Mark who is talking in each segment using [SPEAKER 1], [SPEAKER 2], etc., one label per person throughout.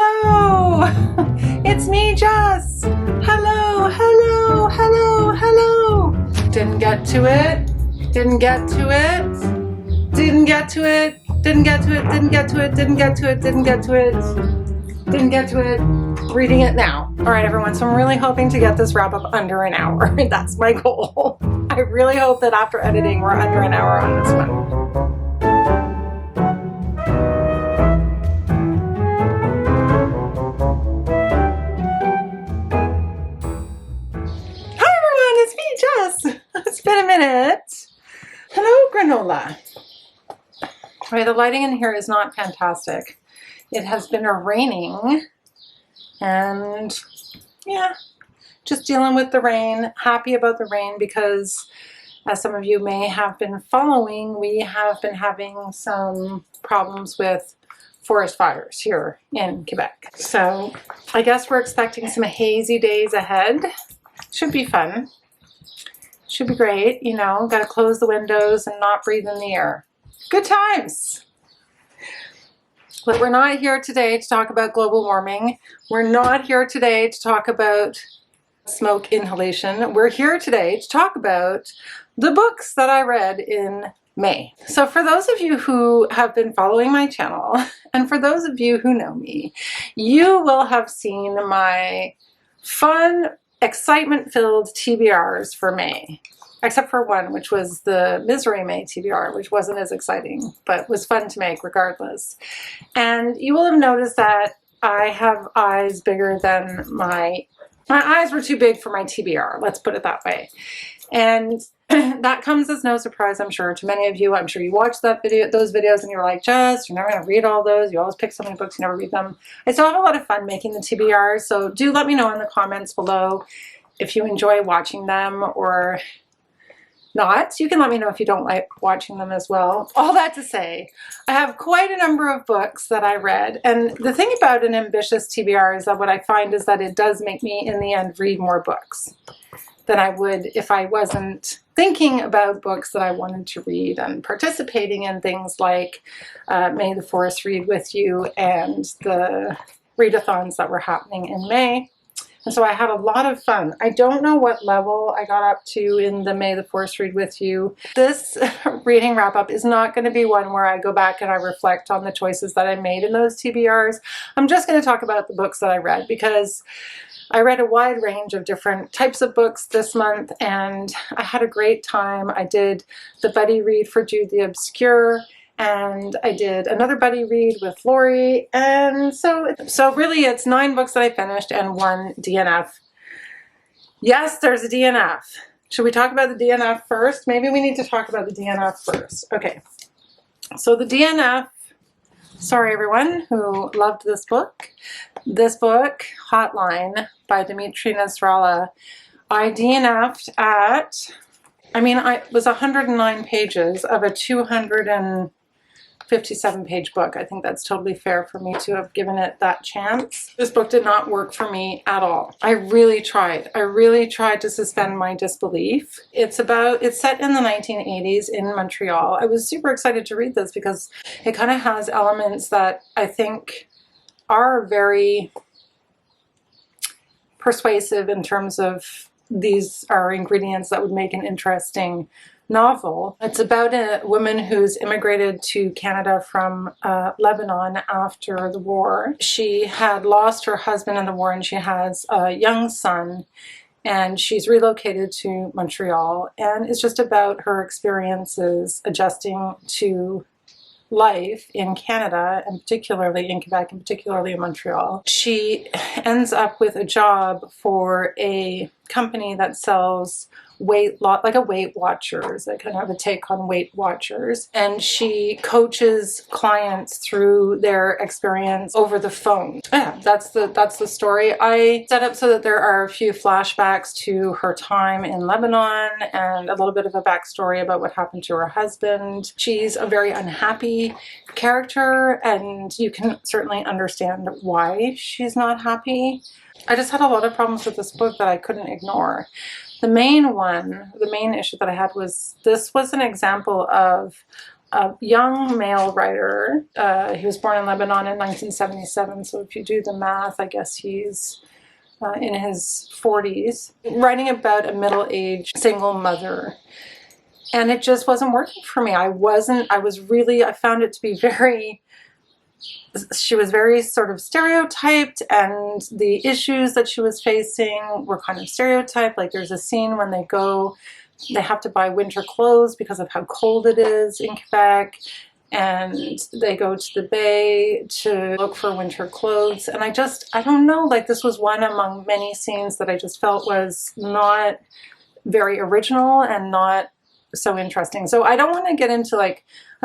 [SPEAKER 1] Hello! It's me, Jess! Hello, hello, hello, hello! Didn't get to it. Didn't get to it. Didn't get to it. Didn't get to it. Didn't get to it. Didn't get to it. Didn't get to it. Didn't get to it. Reading it now. All right, everyone. So I'm really hoping to get this wrap up under an hour. That's my goal. I really hope that after editing, we're under an hour on this one. It's been a minute. Hello, granola. All right, the lighting in here is not fantastic. It has been raining and yeah, just dealing with the rain. Happy about the rain because, as some of you may have been following, we have been having some problems with forest fires here in Quebec. So I guess we're expecting some hazy days ahead. Should be fun. Should be great, you know, got to close the windows and not breathe in the air. Good times. But we're not here today to talk about global warming. We're not here today to talk about smoke inhalation. We're here today to talk about the books that I read in May. So for those of you who have been following my channel, and for those of you who know me, you will have seen my fun, excitement-filled TBRs for May, except for one, which was the Misery May TBR, which wasn't as exciting, but was fun to make regardless. And you will have noticed that I have eyes bigger than my eyes were too big for my TBR, let's put it that way. And that comes as no surprise, I'm sure, to many of you. I'm sure you watched those videos and you're like, Jess, you're never going to read all those. You always pick so many books, you never read them. I still have a lot of fun making the TBRs, so do let me know in the comments below if you enjoy watching them or not. You can let me know if you don't like watching them as well. All that to say, I have quite a number of books that I read, and the thing about an ambitious TBR is that what I find is that it does make me, in the end, read more books than I would if I wasn't thinking about books that I wanted to read and participating in things like May the Forest Read With You and the readathons that were happening in May. And so I had a lot of fun. I don't know what level I got up to in the May the Forest Read With You. This reading wrap up is not going to be one where I go back and I reflect on the choices that I made in those TBRs. I'm just going to talk about the books that I read because I read a wide range of different types of books this month and I had a great time. I did the buddy read for Jude the Obscure and I did another buddy read with Lori, and so really it's 9 books that I finished and 1 DNF. Yes, there's a DNF. Should we talk about the DNF first? Maybe we need to talk about the DNF first. Okay, so the DNF, sorry everyone who loved this book. This book, Hotline by Dimitri Nasrallah, I DNF'd at, it was 109 pages of a 257-page book. I think that's totally fair for me to have given it that chance. This book did not work for me at all. I really tried. I really tried to suspend my disbelief. It's set in the 1980s in Montreal. I was super excited to read this because it kind of has elements that I think are very persuasive in terms of these are ingredients that would make an interesting novel. It's about a woman who's immigrated to Canada from Lebanon after the war. She had lost her husband in the war and she has a young son, and she's relocated to Montreal, and it's just about her experiences adjusting to life in Canada, and particularly in Quebec, and particularly in Montreal. She ends up with a job for a company that sells like a Weight Watchers, like kind of a take on Weight Watchers, and she coaches clients through their experience over the phone. Yeah, that's the story. I set up so that there are a few flashbacks to her time in Lebanon and a little bit of a backstory about what happened to her husband. She's a very unhappy character, and you can certainly understand why she's not happy. I just had a lot of problems with this book that I couldn't ignore. The main issue that I had was this was an example of a young male writer. He was born in Lebanon in 1977, so if you do the math, I guess he's in his 40s, writing about a middle-aged single mother. And it just wasn't working for me. I found it to be she was very sort of stereotyped, and the issues that she was facing were kind of stereotyped. Like there's a scene when they have to buy winter clothes because of how cold it is in Quebec, and they go to the bay to look for winter clothes. And I don't know, like this was one among many scenes that I just felt was not very original and not so interesting. So I don't want to get into I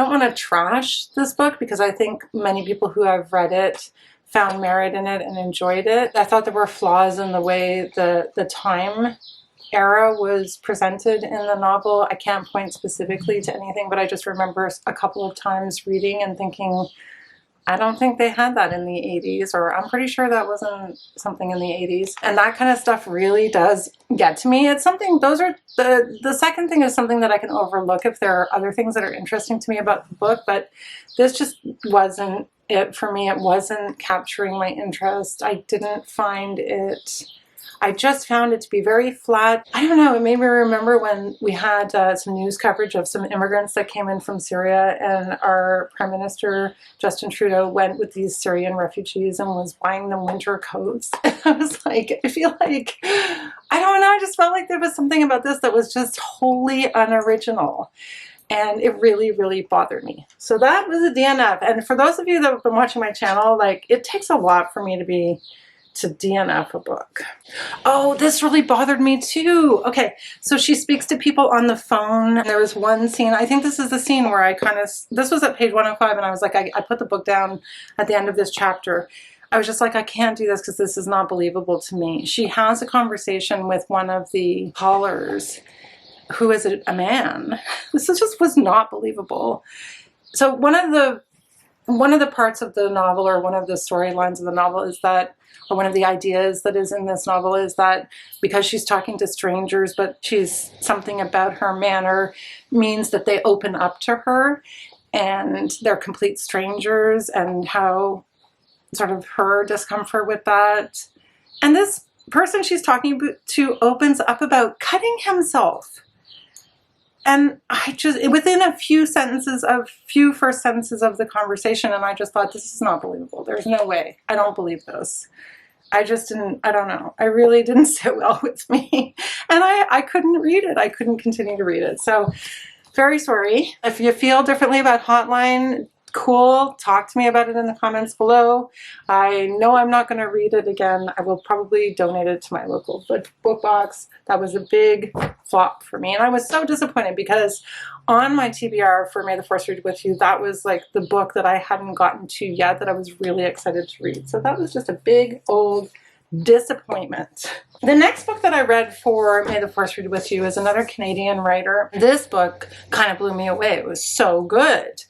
[SPEAKER 1] don't want to trash this book, because I think many people who have read it found merit in it and enjoyed it. I thought there were flaws in the way the time era was presented in the novel. I can't point specifically to anything, but I just remember a couple of times reading and thinking, I don't think they had that in the 80s, or I'm pretty sure that wasn't something in the 80s. And that kind of stuff really does get to me. It's something, the second thing is something that I can overlook if there are other things that are interesting to me about the book, but this just wasn't it for me. It wasn't capturing my interest. I didn't find it, I just found it to be very flat. I don't know, it made me remember when we had some news coverage of some immigrants that came in from Syria, and our Prime Minister, Justin Trudeau, went with these Syrian refugees and was buying them winter coats. And I was like, I feel like, I don't know, I just felt like there was something about this that was just wholly unoriginal. And it really, really bothered me. So that was a DNF. And for those of you that have been watching my channel, like, it takes a lot for me to DNF a book. Oh, this really bothered me too. Okay, so she speaks to people on the phone. There was one scene, I think this is the scene where this was at page 105, and I was like, I put the book down at the end of this chapter. I was just like, I can't do this because this is not believable to me. She has a conversation with one of the callers who is a man. This just was not believable. So one of the parts of the novel, or one of the storylines of the novel, is that, or one of the ideas that is in this novel, is that because she's talking to strangers, but something about her manner means that they open up to her and they're complete strangers, and how sort of her discomfort with that. And this person she's talking to opens up about cutting himself. And I just, within a few first sentences of the conversation, and I just thought, this is not believable. There's no way. I don't believe this. I don't know. I really didn't sit well with me. And I couldn't read it. I couldn't continue to read it. So very sorry. If you feel differently about Hotline, cool. Talk to me about it in the comments below. I know I'm not going to read it again. I will probably donate it to my local book box. That was a big flop for me. And I was so disappointed, because on my TBR for May the Force Read With You, that was like the book that I hadn't gotten to yet that I was really excited to read. So that was just a big old disappointment. The next book that I read for May the Force Read With You is another Canadian writer. This book kind of blew me away. It was so good.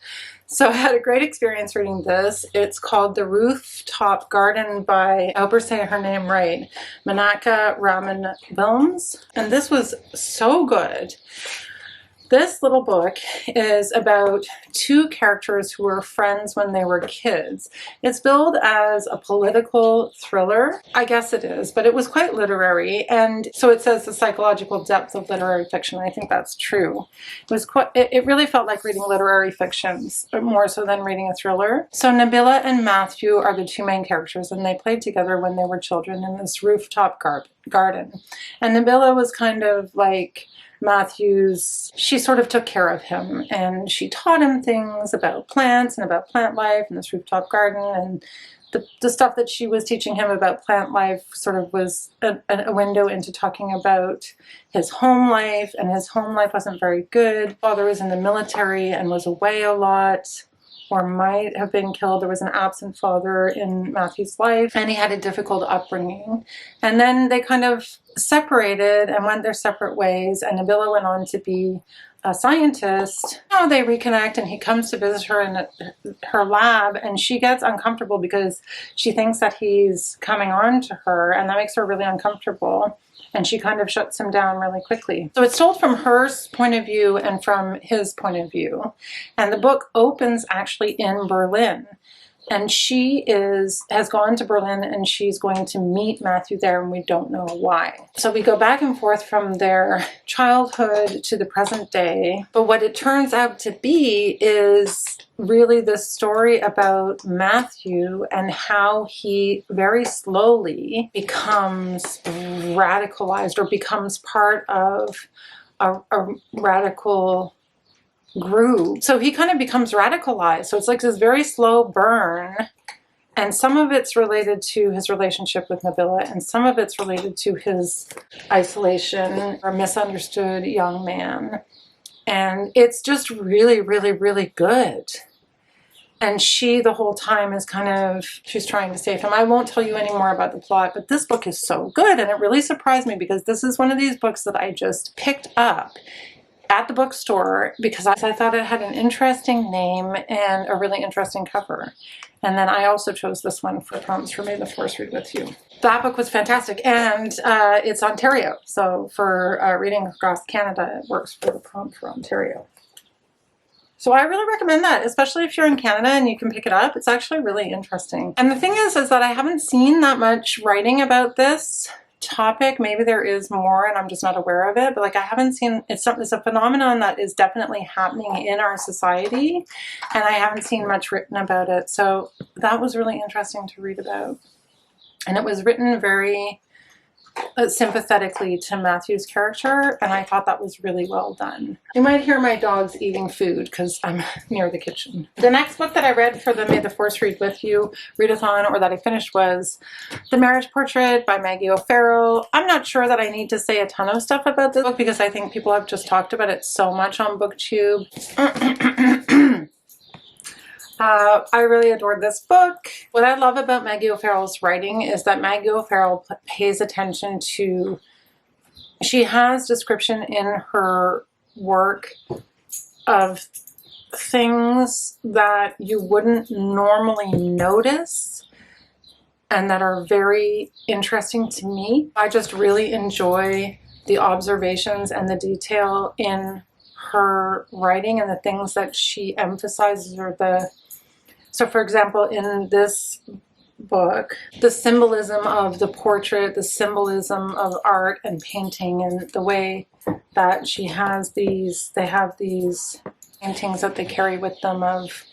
[SPEAKER 1] So I had a great experience reading this. It's called The Rooftop Garden by, I hope I say her name right, Menaka Raman-Wilkes. And this was so good. This little book is about two characters who were friends when they were kids. It's billed as a political thriller. I guess it is, but it was quite literary. And so it says the psychological depth of literary fiction. I think that's true. It really felt like reading literary fictions, more so than reading a thriller. So Nabila and Matthew are the two main characters, and they played together when they were children in this rooftop garden. And Nabila was kind of like she sort of took care of him, and she taught him things about plants and about plant life in this rooftop garden, and the stuff that she was teaching him about plant life sort of was a window into talking about his home life, and his home life wasn't very good. Father was in the military and was away a lot, or might have been killed. There was an absent father in Matthew's life, and he had a difficult upbringing. And then they kind of separated and went their separate ways, and Nabila went on to be a scientist. Now they reconnect, and he comes to visit her in her lab, and she gets uncomfortable because she thinks that he's coming on to her, and that makes her really uncomfortable. and she kind of shuts him down really quickly. So it's told from her point of view and from his point of view. And the book opens actually in Berlin. And she has gone to Berlin, and she's going to meet Matthew there, and we don't know why. So we go back and forth from their childhood to the present day. But what it turns out to be is really the story about Matthew and how he very slowly becomes radicalized, or becomes part of a radical group. So he kind of becomes radicalized. So it's like this very slow burn. And some of it's related to his relationship with Nabila, and some of it's related to his isolation or misunderstood young man. And it's just really, really, really good. And she, the whole time, is kind of, she's trying to save him. I won't tell you any more about the plot, but this book is so good. And it really surprised me, because this is one of these books that I just picked up at the bookstore because I thought it had an interesting name and a really interesting cover. And then I also chose this one for prompts for May the Force Read With You. That book was fantastic, and it's Ontario. So for reading across Canada, it works for the prompt for Ontario. So I really recommend that, especially if you're in Canada and you can pick it up. It's actually really interesting. And the thing is that I haven't seen that much writing about this topic. Maybe there is more and I'm just not aware of it, but like I haven't seen, it's a phenomenon that is definitely happening in our society, and I haven't seen much written about it. So that was really interesting to read about. And it was written very sympathetically to Matthew's character, and I thought that was really well done. You might hear my dogs eating food because I'm near the kitchen. The next book that I read for the May the Force Read With You readathon, or that I finished, was The Marriage Portrait by Maggie O'Farrell. I'm not sure that I need to say a ton of stuff about this book because I think people have just talked about it so much on BookTube. I really adored this book. What I love about Maggie O'Farrell's writing is that Maggie O'Farrell pays attention to, she has description in her work of things that you wouldn't normally notice and that are very interesting to me. I just really enjoy the observations and the detail in her writing and the things that she emphasizes, or so for example, in this book, the symbolism of the portrait, the symbolism of art and painting, and the way that they have these paintings that they carry with them of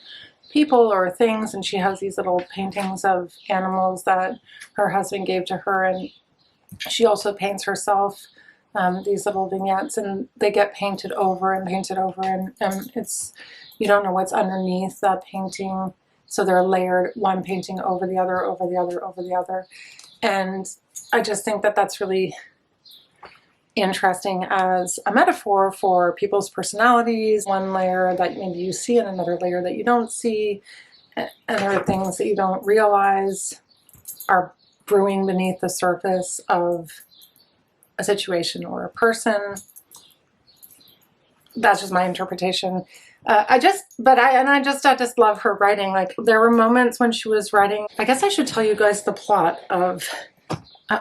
[SPEAKER 1] people or things, and she has these little paintings of animals that her husband gave to her, and she also paints herself these little vignettes, and they get painted over and painted over, and it's, you don't know what's underneath that painting. So they're layered, one painting over the other, over the other, over the other. And I just think that that's really interesting as a metaphor for people's personalities. One layer that maybe you see and another layer that you don't see. And there are things that you don't realize are brewing beneath the surface of a situation or a person. That's just my interpretation. I just love her writing. Like, there were moments when she was writing. I guess I should tell you guys the plot of,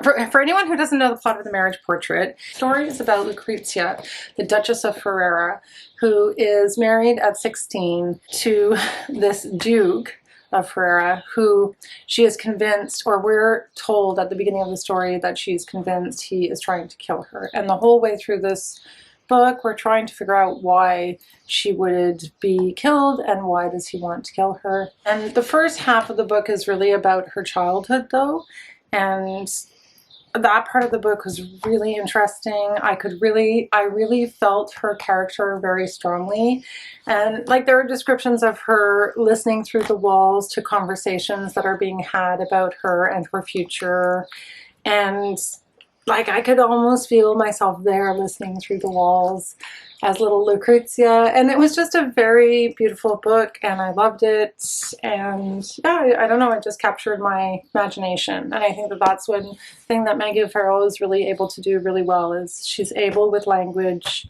[SPEAKER 1] for anyone who doesn't know the plot of The Marriage Portrait, the story is about Lucrezia, the Duchess of Ferrara, who is married at 16 to this Duke of Ferrara, who she is convinced, or we're told at the beginning of the story that she's convinced he is trying to kill her. And the whole way through this book, we're trying to figure out why she would be killed and why does he want to kill her. And the first half of the book is really about her childhood, though, and that part of the book was really interesting. I really felt her character very strongly, and like there are descriptions of her listening through the walls to conversations that are being had about her and her future, and like I could almost feel myself there listening through the walls as little Lucrezia, and it was just a very beautiful book, and I loved it. And yeah, I don't know, it just captured my imagination, and I think that that's one thing that Maggie O'Farrell is really able to do really well, is she's able with language,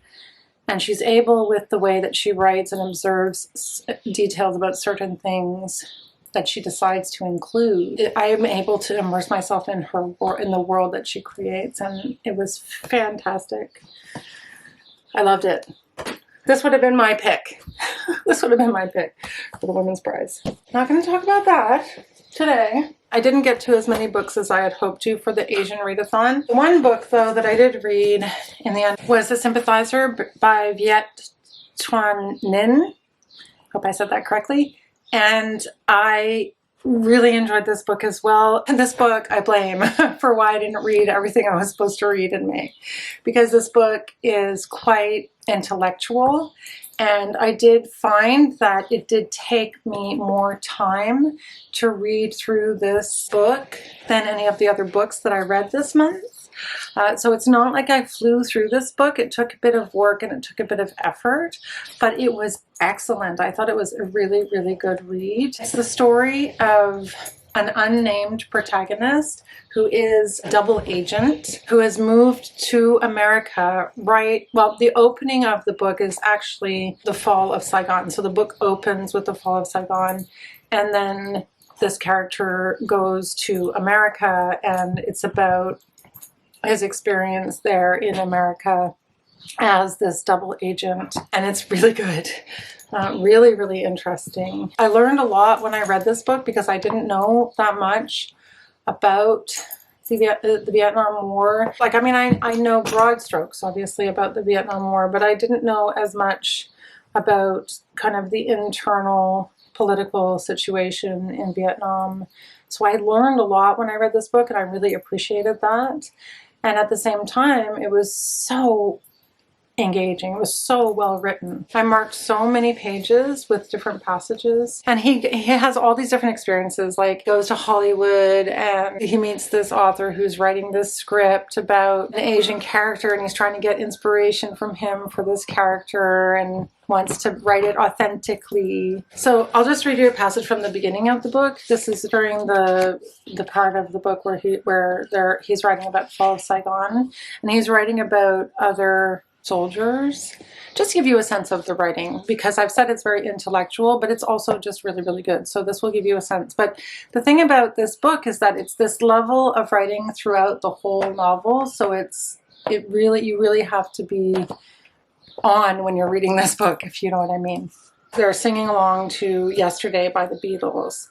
[SPEAKER 1] and she's able with the way that she writes and observes details about certain things that she decides to include, I am able to immerse myself in in the world that she creates, and it was fantastic. I loved it. This would have been my pick. This would have been my pick for the Women's Prize. Not going to talk about that today. I didn't get to as many books as I had hoped to for the Asian Readathon. The one book, though, that I did read in the end was The Sympathizer by Viet Nin. Hope I said that correctly. And I really enjoyed this book as well. And this book I blame for why I didn't read everything I was supposed to read in May, because this book is quite intellectual, and I did find that it did take me more time to read through this book than any of the other books that I read this month. So it's not like I flew through this book. It took a bit of work and it took a bit of effort, but it was excellent. I thought it was a really, really good read. It's the story of an unnamed protagonist who is a double agent who has moved to America well, the opening of the book is actually the fall of Saigon. So the book opens with the fall of Saigon, and then this character goes to America, and it's about his experience there in America as this double agent, and it's really good. Really, really interesting. I learned a lot when I read this book because I didn't know that much about the Vietnam War. Like, I mean, I know broad strokes, obviously, about the Vietnam War, but I didn't know as much about kind of the internal political situation in Vietnam. So I learned a lot when I read this book, and I really appreciated that. And at the same time, it was so engaging. It was so well written. I marked so many pages with different passages, and he has all these different experiences. Like, goes to Hollywood and he meets this author who's writing this script about an Asian character, and he's trying to get inspiration from him for this character and wants to write it authentically. So I'll just read you a passage from the beginning of the book. This is during the part of the book where he's writing about the fall of Saigon, and he's writing about other soldiers. Just to give you a sense of the writing, because I've said it's very intellectual, but it's also just really, really good. So this will give you a sense. But the thing about this book is that it's this level of writing throughout the whole novel. So you really have to be on when you're reading this book, if you know what I mean. They're singing along to Yesterday by the Beatles.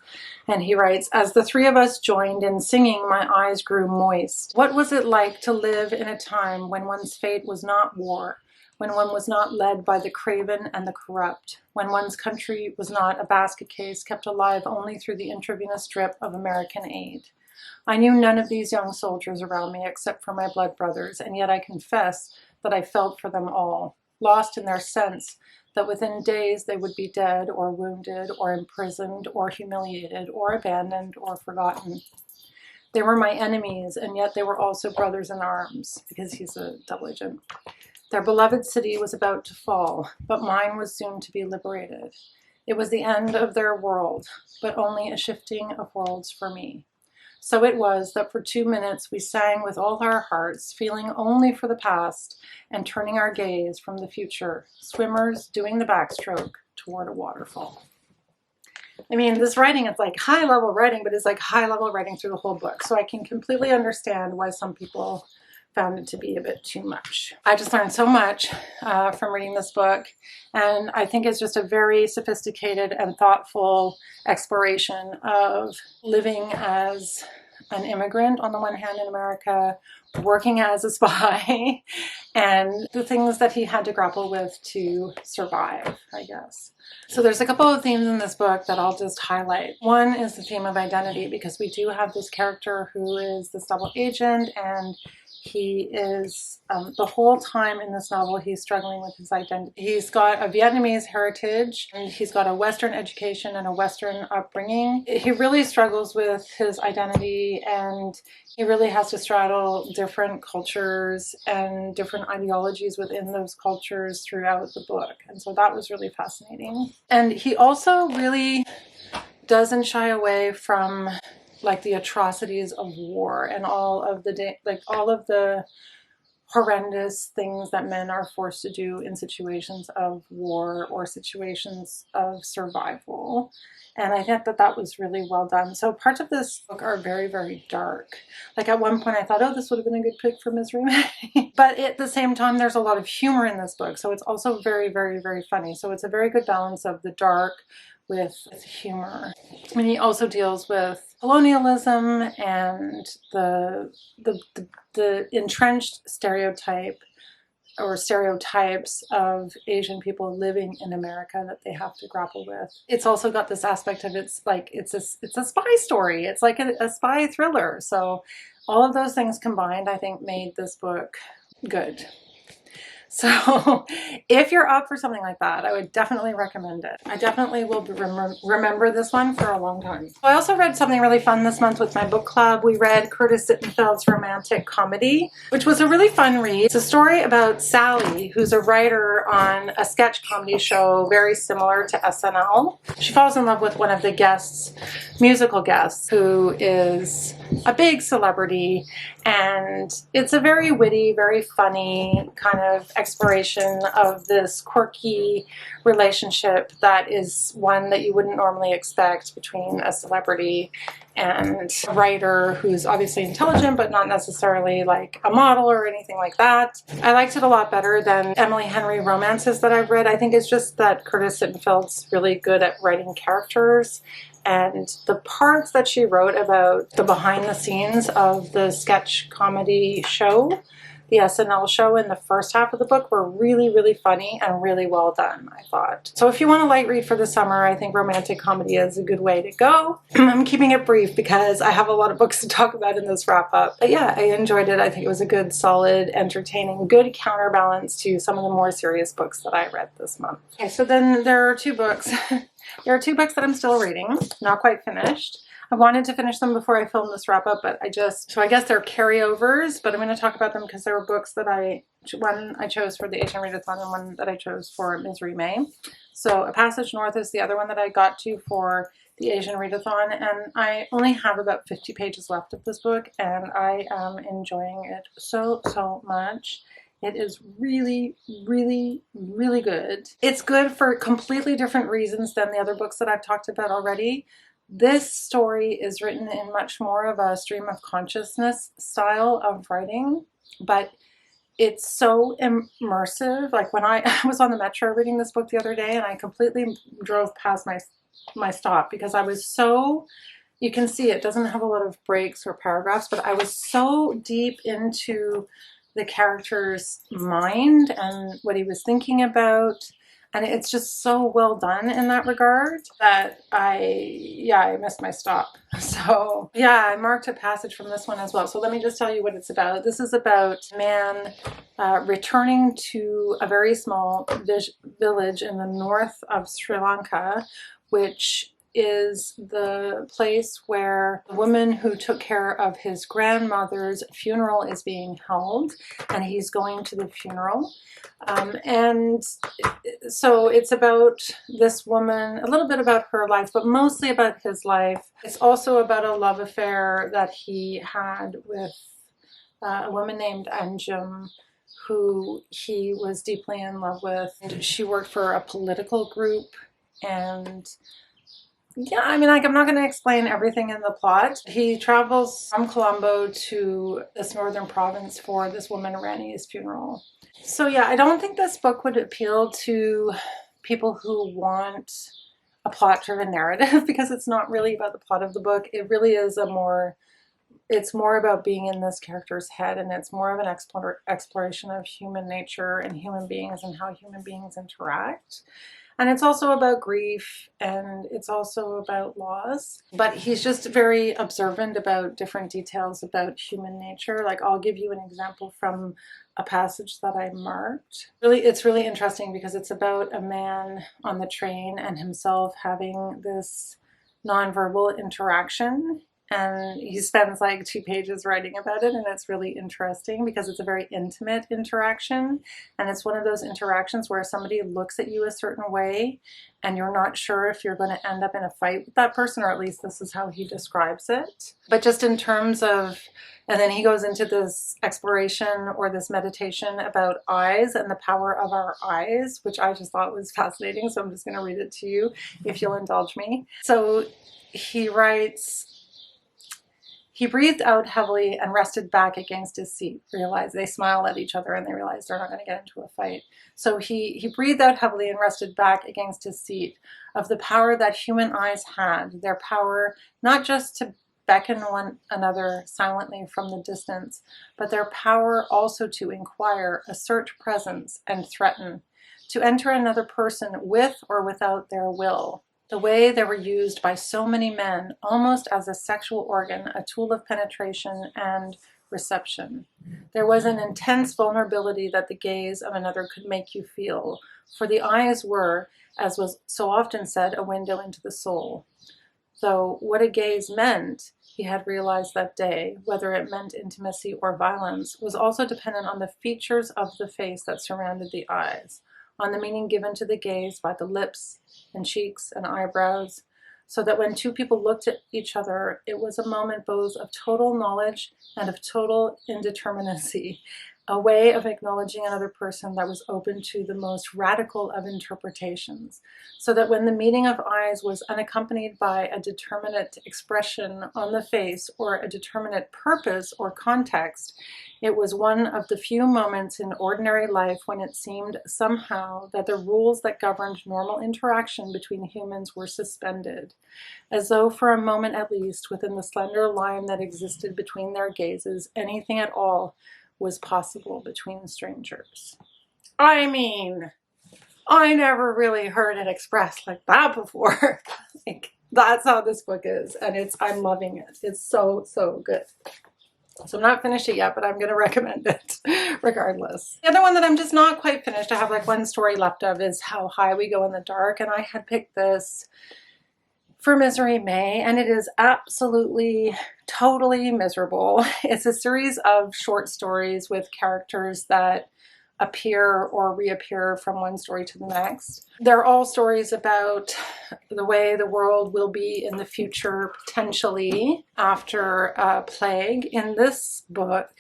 [SPEAKER 1] And he writes, "As the three of us joined in singing, my eyes grew moist. What was it like to live in a time when one's fate was not war, when one was not led by the craven and the corrupt, when one's country was not a basket case kept alive only through the intravenous drip of American aid? I knew none of these young soldiers around me except for my blood brothers, and yet I confess that I felt for them all, lost in their sense that within days they would be dead or wounded or imprisoned or humiliated or abandoned or forgotten. They were my enemies, and yet they were also brothers in arms," because he's a double agent. "Their beloved city was about to fall, but mine was soon to be liberated. It was the end of their world, but only a shifting of worlds for me. So it was that for 2 minutes we sang with all our hearts, feeling only for the past and turning our gaze from the future, swimmers doing the backstroke toward a waterfall." I mean, this writing is like high-level writing, but it's like high-level writing through the whole book. So I can completely understand why some people found it to be a bit too much. I just learned so much from reading this book, and I think it's just a very sophisticated and thoughtful exploration of living as an immigrant on the one hand in America, working as a spy, and the things that he had to grapple with to survive, I guess. So there's a couple of themes in this book that I'll just highlight. One is the theme of identity, because we do have this character who is this double agent, and he is, the whole time in this novel, he's struggling with his identity. He's got a Vietnamese heritage, and he's got a Western education and a Western upbringing. He really struggles with his identity, and he really has to straddle different cultures and different ideologies within those cultures throughout the book. And so that was really fascinating. And he also really doesn't shy away from like the atrocities of war and all of the horrendous things that men are forced to do in situations of war or situations of survival. And I think that that was really well done. So parts of this book are very, very dark. Like at one point I thought, oh, this would have been a good pick for Misery May. But at the same time, there's a lot of humor in this book. So it's also very, very, very funny. So it's a very good balance of the dark with humor. And he also deals with colonialism and the entrenched stereotype or stereotypes of Asian people living in America that they have to grapple with. It's also got this aspect of it's a spy story. It's like a spy thriller. So all of those things combined, I think, made this book good. So if you're up for something like that, I would definitely recommend it. I definitely will remember this one for a long time. I also read something really fun this month with my book club. We read Curtis Sittenfeld's romantic comedy, which was a really fun read. It's a story about Sally, who's a writer on a sketch comedy show very similar to SNL. She falls in love with one of the guests, musical guests, who is a big celebrity, and it's a very witty, very funny kind of exploration of this quirky relationship that is one that you wouldn't normally expect between a celebrity and a writer who's obviously intelligent but not necessarily like a model or anything like that. I liked it a lot better than Emily Henry romances that I've read. I think it's just that Curtis Sittenfeld's really good at writing characters, and the parts that she wrote about the behind the scenes of the sketch comedy show, the SNL show, in the first half of the book were really, really funny and really well done, I thought. So if you want a light read for the summer, I think romantic comedy is a good way to go. I'm keeping it brief because I have a lot of books to talk about in this wrap up. But yeah, I enjoyed it. I think it was a good, solid, entertaining, good counterbalance to some of the more serious books that I read this month. Okay, so then there are two books. There are two books that I'm still reading, not quite finished. I wanted to finish them before I filmed this wrap up, but I guess they're carryovers, but I'm going to talk about them because there were books that one I chose for the Asian Readathon and one that I chose for Misery May. So A Passage North is the other one that I got to for the Asian Readathon, and I only have about 50 pages left of this book, and I am enjoying it so, so much. It is really, really, really good. It's good for completely different reasons than the other books that I've talked about already. This story is written in much more of a stream of consciousness style of writing, but it's so immersive. Like when I was on the metro reading this book the other day, and I completely drove past my stop because I was so, you can see it doesn't have a lot of breaks or paragraphs, but I was so deep into the character's mind and what he was thinking about, and it's just so well done in that regard that I missed my stop. So yeah, I marked a passage from this one as well. So let me just tell you what it's about. This is about a man returning to a very small village in the north of Sri Lanka, which is the place where the woman who took care of his grandmother's funeral is being held, and he's going to the funeral. And so it's about this woman, a little bit about her life, but mostly about his life. It's also about a love affair that he had with a woman named Anjum, who he was deeply in love with. And she worked for a political group, and yeah, I mean, like, I'm not going to explain everything in the plot. He travels from Colombo to this northern province for this woman Rani's funeral. So yeah, I don't think this book would appeal to people who want a plot-driven narrative because it's not really about the plot of the book. It really is it's more about being in this character's head, and it's more of an exploration of human nature and human beings and how human beings interact. And it's also about grief, and it's also about loss. But he's just very observant about different details about human nature. Like, I'll give you an example from a passage that I marked. It's really interesting because it's about a man on the train and himself having this nonverbal interaction. And he spends like 2 pages writing about it, and it's really interesting because it's a very intimate interaction, and it's one of those interactions where somebody looks at you a certain way and you're not sure if you're going to end up in a fight with that person, or at least this is how he describes it. But just in terms of And then he goes into this exploration or this meditation about eyes and the power of our eyes, which I just thought was fascinating. So I'm just going to read it to you if you'll indulge me. So he writes, he breathed out heavily and rested back against his seat. They smile at each other and they realize they're not going to get into a fight. So he breathed out heavily and rested back against his seat of the power that human eyes had, their power not just to beckon one another silently from the distance, but their power also to inquire, assert presence, and threaten, to enter another person with or without their will. The way they were used by so many men, almost as a sexual organ, a tool of penetration and reception. There was an intense vulnerability that the gaze of another could make you feel, for the eyes were, as was so often said, a window into the soul. Though what a gaze meant, he had realized that day, whether it meant intimacy or violence, was also dependent on the features of the face that surrounded the eyes, on the meaning given to the gaze by the lips and cheeks and eyebrows, so that when two people looked at each other, it was a moment both of total knowledge and of total indeterminacy, a way of acknowledging another person that was open to the most radical of interpretations, so that when the meeting of eyes was unaccompanied by a determinate expression on the face or a determinate purpose or context, it was one of the few moments in ordinary life when it seemed somehow that the rules that governed normal interaction between humans were suspended, as though for a moment at least, within the slender line that existed between their gazes, anything at all was possible between strangers. I mean, I never really heard it expressed like that before. Like, that's how this book is, and I'm loving it. It's so, so good. So I'm not finished it yet, but I'm going to recommend it regardless. The other one that I'm just not quite finished, I have like one story left of, is How High We Go in the Dark, and I had picked this for Misery May, and it is absolutely, totally miserable. It's a series of short stories with characters that appear or reappear from one story to the next. They're all stories about the way the world will be in the future, potentially after a plague. In this book,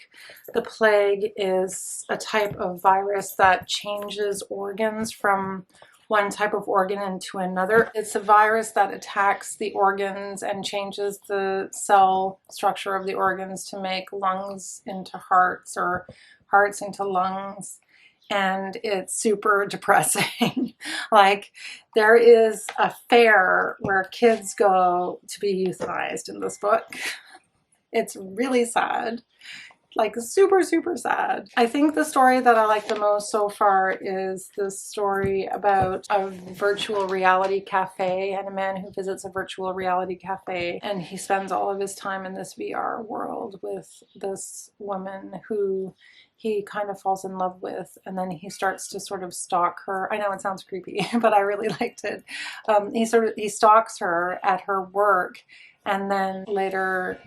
[SPEAKER 1] the plague is a type of virus that changes organs from one type of organ into another. It's a virus that attacks the organs and changes the cell structure of the organs to make lungs into hearts or hearts into lungs. And it's super depressing. Like, there is a fair where kids go to be euthanized in this book. It's really sad. Like, super, super sad. I think the story that I like the most so far is this story about a virtual reality cafe and a man who visits a virtual reality cafe, and he spends all of his time in this VR world with this woman who he kind of falls in love with, and then he starts to sort of stalk her. I know it sounds creepy, but I really liked it. He stalks her at her work, and then later,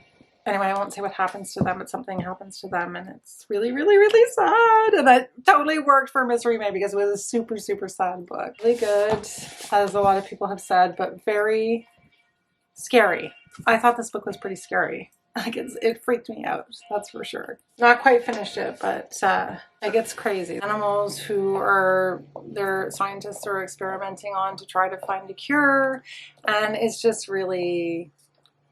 [SPEAKER 1] anyway, I won't say what happens to them, but something happens to them, and it's really, really, really sad. And that totally worked for Misery May because it was a super, super sad book. Really good, as a lot of people have said, but very scary. I thought this book was pretty scary. Like, it freaked me out, that's for sure. Not quite finished it, but it gets crazy. Animals who their scientists are experimenting on to try to find a cure, and it's just really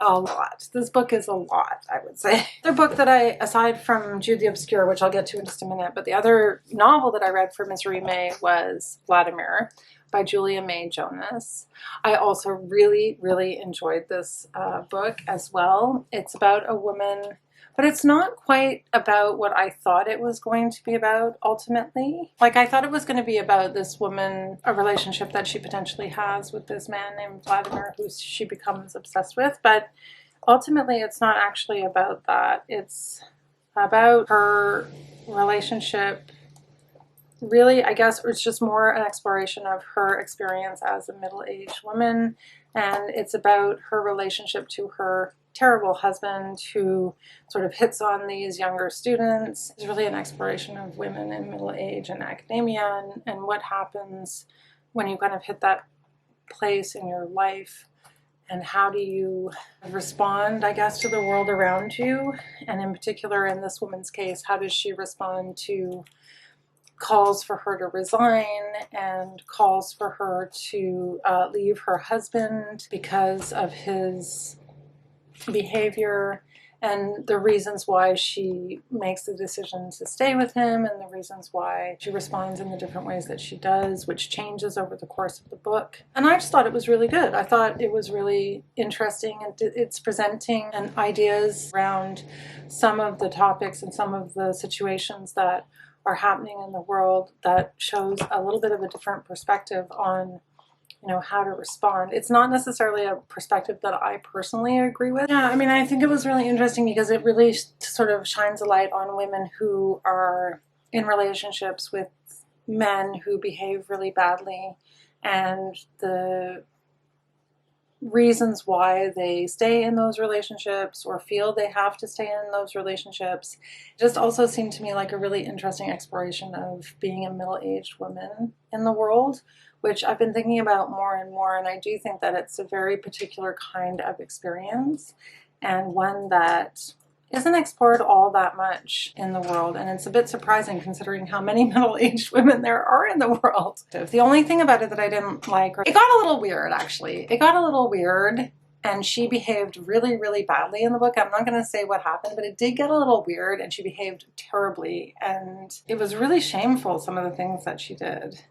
[SPEAKER 1] a lot. This book is a lot, I would say. The book that aside from Jude the Obscure, which I'll get to in just a minute, but the other novel that I read for Misery May was Vladimir by Julia May Jonas. I also really, really enjoyed this book as well. It's about a woman, but it's not quite about what I thought it was going to be about ultimately. Like, I thought it was going to be about this woman, a relationship that she potentially has with this man named Vladimir, who she becomes obsessed with, but ultimately it's not actually about that. It's about her relationship. Really, I guess it's just more an exploration of her experience as a middle-aged woman, and it's about her relationship to her terrible husband who sort of hits on these younger students. It's really an exploration of women in middle age and academia, and what happens when you kind of hit that place in your life And how do you respond, I guess, to the world around you? And in particular, in this woman's case, how does she respond to calls for her to resign and calls for her to leave her husband because of his behavior, and the reasons why she makes the decision to stay with him, and the reasons why she responds in the different ways that she does, which changes over the course of the book. And I just thought it was really good. I thought it was really interesting, and it's presenting and ideas around some of the topics and some of the situations that are happening in the world that shows a little bit of a different perspective on, you know, how to respond. It's not necessarily a perspective that I personally agree with. Yeah, I mean, I think it was really interesting because it really sort of shines a light on women who are in relationships with men who behave really badly, and the reasons why they stay in those relationships or feel they have to stay in those relationships. It just also seemed to me like a really interesting exploration of being a middle-aged woman in the world, which I've been thinking about more and more, and I do think that it's a very particular kind of experience, and one that isn't explored all that much in the world, and it's a bit surprising considering how many middle-aged women there are in the world. The only thing about it that I didn't like, it got a little weird actually. It got a little weird, and she behaved really, really badly in the book. I'm not going to say what happened, but it did get a little weird, and she behaved terribly, and it was really shameful, some of the things that she did.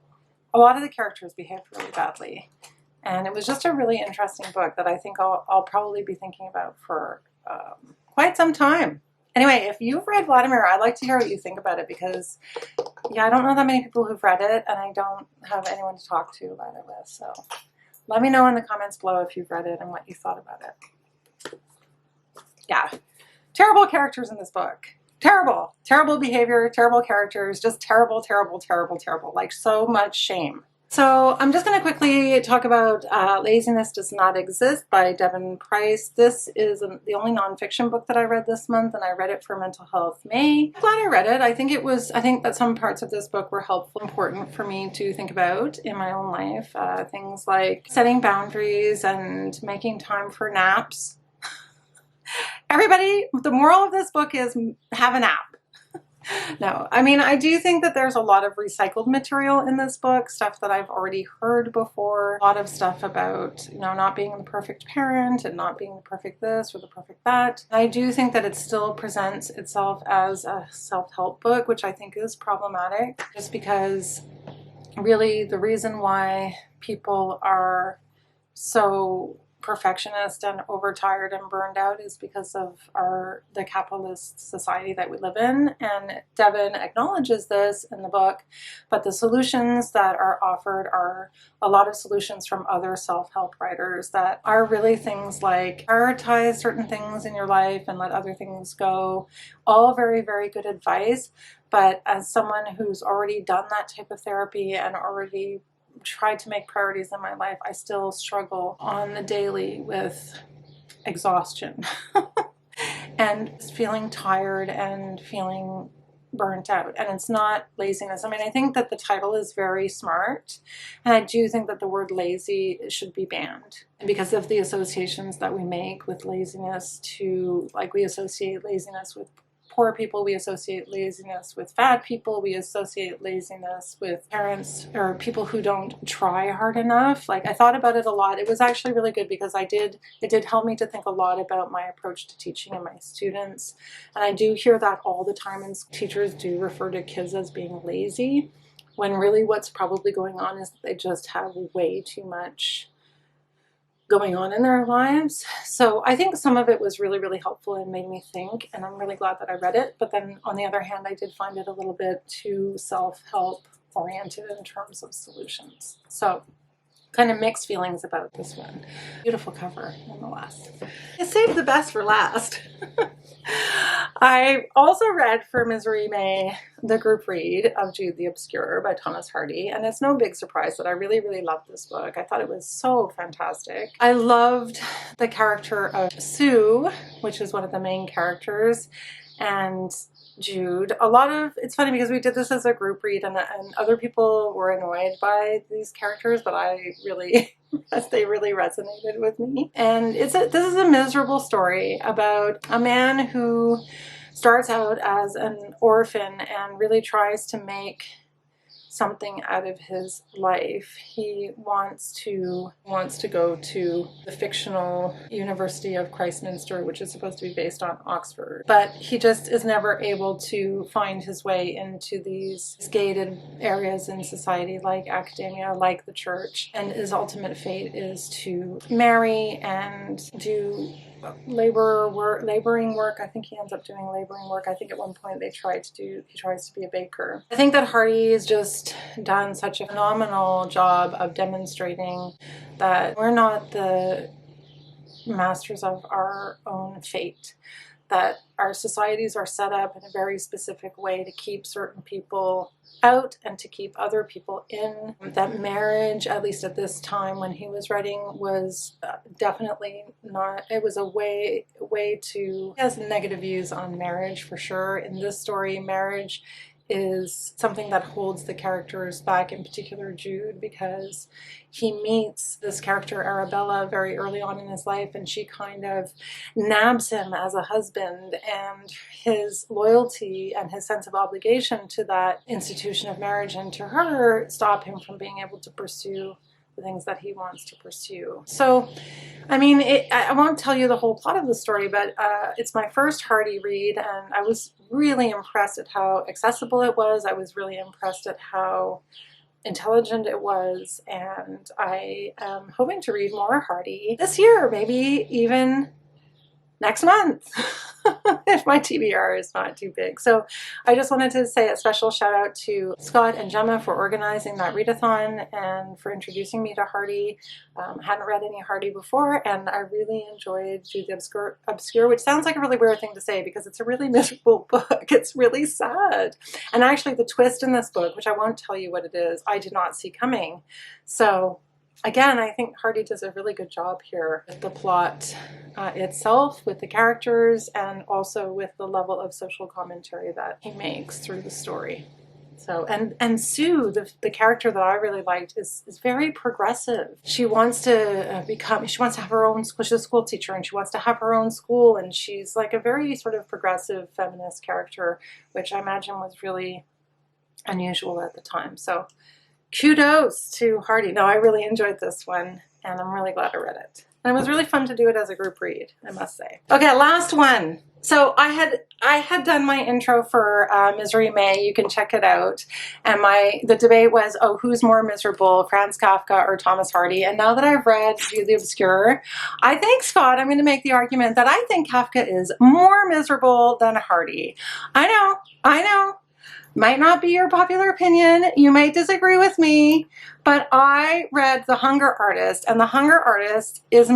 [SPEAKER 1] A lot of the characters behaved really badly, and it was just a really interesting book that I think I'll probably be thinking about for quite some time. Anyway, if you've read Vladimir, I'd like to hear what you think about it, because yeah, I don't know that many people who've read it, and I don't have anyone to talk to about it with, so let me know in the comments below if you've read it and what you thought about it. Yeah, terrible characters in this book. Terrible, terrible behavior, terrible characters, just terrible, terrible, terrible, terrible, like so much shame. So I'm just going to quickly talk about Laziness Does Not Exist by Devon Price. This is the only nonfiction book that I read this month, and I read it for Mental Health May. I'm glad I read it. I think that some parts of this book were helpful, important for me to think about in my own life. Things like setting boundaries and making time for naps. Everybody, the moral of this book is have a nap. No, I mean, I do think that there's a lot of recycled material in this book, stuff that I've already heard before, a lot of stuff about, you know, not being the perfect parent and not being the perfect this or the perfect that. I do think that it still presents itself as a self-help book, which I think is problematic, just because really the reason why people are so perfectionist and overtired and burned out is because of the capitalist society that we live in. And Devon acknowledges this in the book, but the solutions that are offered are a lot of solutions from other self-help writers that are really things like prioritize certain things in your life and let other things go. All very, very good advice. But as someone who's already done that type of therapy and already tried to make priorities in my life, I still struggle on the daily with exhaustion and feeling tired and feeling burnt out. And it's not laziness. I mean, I think that the title is very smart, and I do think that the word lazy should be banned because of the associations that we make with laziness to, like, we associate laziness with poor people, we associate laziness with fat people, we associate laziness with parents or people who don't try hard enough. Like, I thought about it a lot. It was actually really good because it did help me to think a lot about my approach to teaching and my students. And I do hear that all the time, and teachers do refer to kids as being lazy, when really what's probably going on is that they just have way too much going on in their lives. So I think some of it was really, really helpful and made me think, and I'm really glad that I read it. But then on the other hand, I did find it a little bit too self-help oriented in terms of solutions. So kind of mixed feelings about this one. Beautiful cover nonetheless. I saved the best for last. I also read for Misery May the group read of Jude the Obscure by Thomas Hardy, and it's no big surprise that I really, really loved this book. I thought it was so fantastic. I loved the character of Sue, which is one of the main characters, and Jude. It's funny because we did this as a group read, and other people were annoyed by these characters, but I really as they really resonated with me. And this is a miserable story about a man who starts out as an orphan and really tries to make something out of his life. He wants to go to the fictional University of Christminster, which is supposed to be based on Oxford, but he just is never able to find his way into these gated areas in society like academia, like the church, and his ultimate fate is to marry and do laboring work. I think he ends up doing laboring work. I think at one point he tries to be a baker. I think that Hardy has just done such a phenomenal job of demonstrating that we're not the masters of our own fate, that our societies are set up in a very specific way to keep certain people out and to keep other people in. That marriage, at least at this time when he was writing, was definitely not, it was a way to, he has negative views on marriage for sure. In this story, marriage is something that holds the characters back, in particular Jude, because he meets this character Arabella very early on in his life, and she kind of nabs him as a husband, and his loyalty and his sense of obligation to that institution of marriage and to her stop him from being able to pursue the things that he wants to pursue. So, I mean, I won't tell you the whole plot of the story, but it's my first Hardy read, and I was really impressed at how accessible it was. I was really impressed at how intelligent it was, and I am hoping to read more Hardy this year, maybe even next month, if my TBR is not too big. So I just wanted to say a special shout out to Scott and Gemma for organizing that readathon and for introducing me to Hardy. Hadn't read any Hardy before, and I really enjoyed Jude the Obscure, which sounds like a really weird thing to say because it's a really miserable book. It's really sad. And actually the twist in this book, which I won't tell you what it is, I did not see coming. So again, I think Hardy does a really good job here with the plot itself, with the characters, and also with the level of social commentary that he makes through the story. So, and Sue, the character that I really liked, is very progressive. She wants to she wants to have her own school. She's a school teacher, and she wants to have her own school, and she's like a very sort of progressive feminist character, which I imagine was really unusual at the time. So kudos to Hardy. No, I really enjoyed this one, and I'm really glad I read it. And it was really fun to do it as a group read, I must say. Okay, last one. So I had done my intro for Misery May. You can check it out. And the debate was, oh, who's more miserable, Franz Kafka or Thomas Hardy? And now that I've read Jude the Obscure, I think, Scott, I'm going to make the argument that I think Kafka is more miserable than Hardy. I know. Might not be your popular opinion. You might disagree with me, but I read The Hunger Artist, and The Hunger Artist is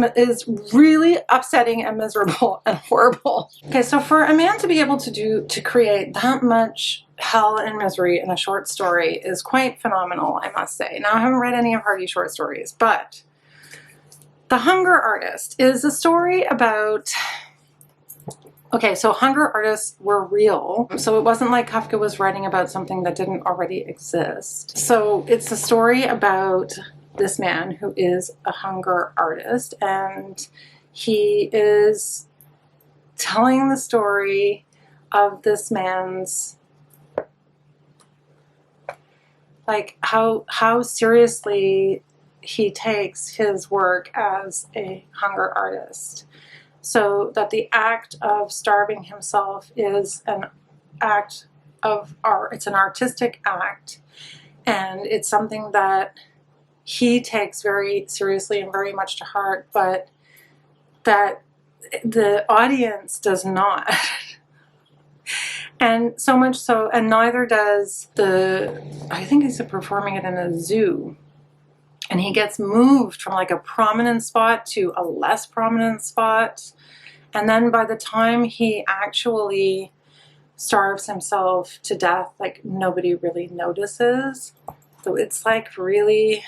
[SPEAKER 1] really upsetting and miserable and horrible. Okay, so for a man to be able to create that much hell and misery in a short story is quite phenomenal, I must say. Now, I haven't read any of Hardy's short stories, but The Hunger Artist is a story about... Okay, so hunger artists were real. So it wasn't like Kafka was writing about something that didn't already exist. So it's a story about this man who is a hunger artist, and he is telling the story of this man's, like, how seriously he takes his work as a hunger artist. So that the act of starving himself is an act of art. It's an artistic act, and it's something that he takes very seriously and very much to heart, but that the audience does not. And so much so, and neither does I think he's performing it in a zoo. And he gets moved from like a prominent spot to a less prominent spot. And then by the time he actually starves himself to death, like nobody really notices. So it's like really,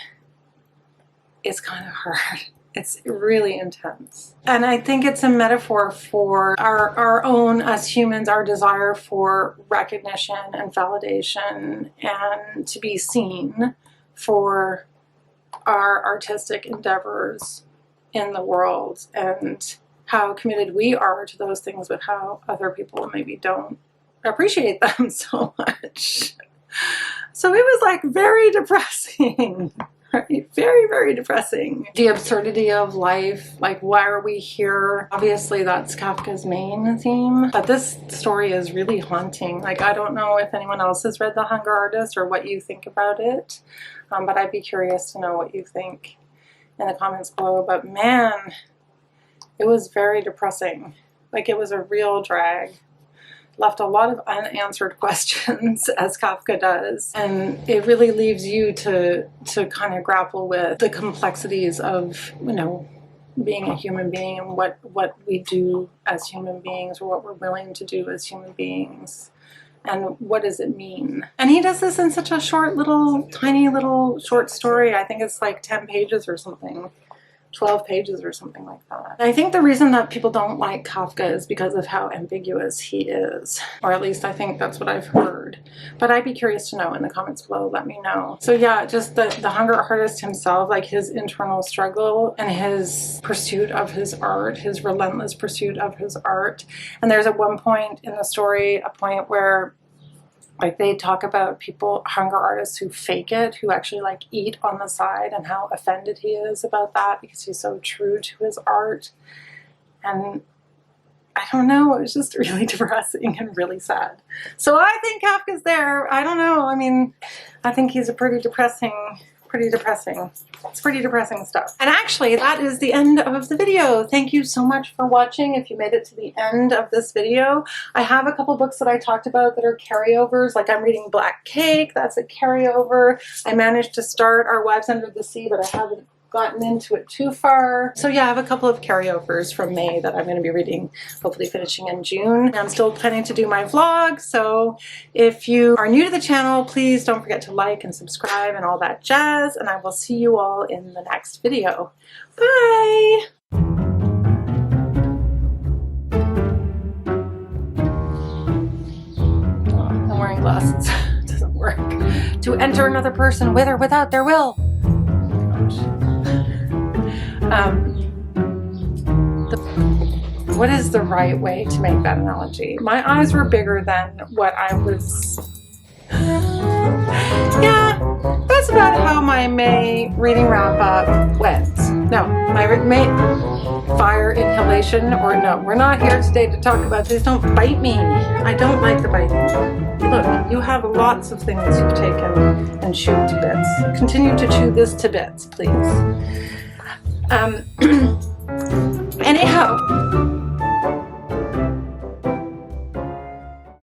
[SPEAKER 1] it's kind of hard. It's really intense. And I think it's a metaphor for our own, as humans, our desire for recognition and validation and to be seen for our artistic endeavors in the world and how committed we are to those things, but how other people maybe don't appreciate them so much. So it was like very depressing, right? Very, very depressing. The absurdity of life, like why are we here? Obviously that's Kafka's main theme, but this story is really haunting. Like I don't know if anyone else has read The Hunger Artist or what you think about it, but I'd be curious to know what you think in the comments below. But man, it was very depressing. Like it was a real drag. Left a lot of unanswered questions, as Kafka does, and it really leaves you to kind of grapple with the complexities of, you know, being a human being and what we do as human beings, or what we're willing to do as human beings, and what does it mean. And he does this in such a short little, tiny little short story. I think it's like 10 pages or something. 12 pages or something like that. I think the reason that people don't like Kafka is because of how ambiguous he is, or at least I think that's what I've heard. But I'd be curious to know in the comments below, let me know. So yeah, just the Hunger Artist himself, like his internal struggle and his pursuit of his art, his relentless pursuit of his art. And there's at one point in the story, a point where like they talk about people, hunger artists who fake it, who actually like eat on the side, and how offended he is about that because he's so true to his art. And I don't know, it was just really depressing and really sad. So I think Kafka's there. I don't know. I mean, I think he's a pretty depressing. It's pretty depressing stuff. And actually, that is the end of the video. Thank you so much for watching. If you made it to the end of this video, I have a couple books that I talked about that are carryovers. Like I'm reading Black Cake, that's a carryover. I managed to start Our Wives Under the Sea, but I haven't gotten into it too far. So yeah, I have a couple of carryovers from May that I'm going to be reading, hopefully finishing in June. I'm still planning to do my vlog, so if you are new to the channel, please don't forget to like and subscribe and all that jazz, and I will see you all in the next video. Bye! Oh, I'm wearing glasses. It doesn't work. To enter another person with or without their will. What is the right way to make that analogy? My eyes were bigger than what I was. Yeah, that's about how my May reading wrap up went. No, my May fire inhalation, or no, we're not here today to talk about this. Don't bite me. I don't like the biting. Look, you have lots of things you've taken and chewed to bits. Continue to chew this to bits, please. Anyhow.